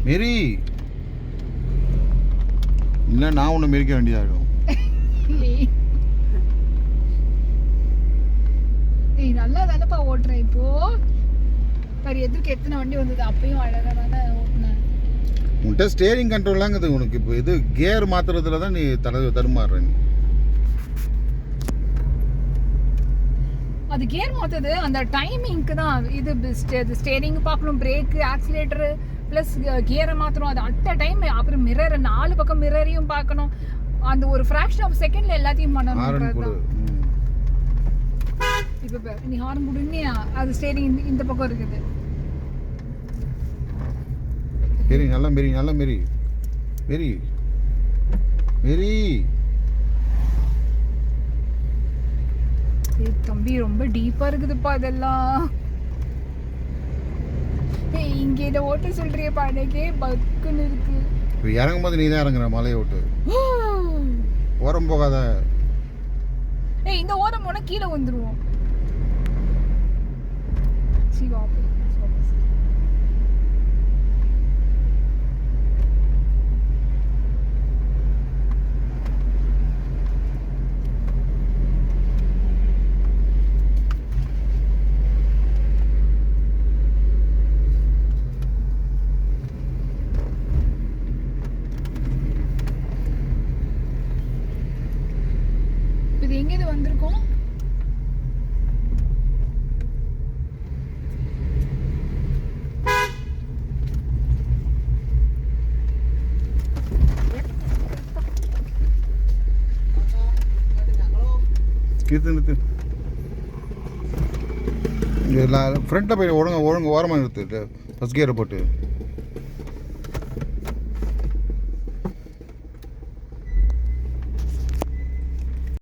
மெரி இல்லை, நான் ஒன்று மெரிக்க வேண்டியதாகிடும். ஏய் நல்லா தானப்பா ஓட்டுறேன் இப்போ. பாரு எதுக்கு எத்தனை வண்டி வந்தது, அப்பயும் அழகா தானே ஓட்டுனேன். உன்கிட்ட ஸ்டேரிங் கண்ட்ரோல்லாங்குது உனக்கு. இப்போ இது கியர் மாத்துறதுல தான் நீ தடுமாறுற. நீ அது கியர் மாத்துறது அந்த டைமிங்க்கு தான். இது ஸ்டேரிங் பார்க்கணும், பிரேக்கு, ஆக்சிலேட்டரு ப்ளஸ் கியரை மாற்றணும். அது அட் டைம். அப்புறம் மிரர், 4 பக்கம் மிரரையும் பார்க்கணும். அந்த ஒரு ஃப்ராக்ஷன் ஆஃப் செகண்ட்ல எல்லாத்தையும் பண்ணணும். இப்போ நீ ஹார்ன் போடுன்னு அது ஸ்டேரிங் இந்த பக்கம் இருக்குது. மெரி நல்லா மெரி, நல்லா மெரி மெரி மெரி. தம்பி ரொம்ப டீப்பா இருக்குதுப்பா இதெல்லாம். இங்க இதை ஓட்ட சொல்றியப்பா, எனக்கே பக்குன்னு இருக்கு. இப்போ இறங்கும் போது நீ தான் இறங்குற மலையை விட்டு. ஓரம் போகாத. ஏய் இந்த ஓரம் போனா கீழே வந்துருவோம். சிவா இது எங்க இது வந்திருக்கோம்? நிறுத்து. இங்கே ஃப்ரண்ட்டில் போய் ஒழுங்க ஓரமாக நிறுத்து. ஃபஸ்ட் கியரை போட்டு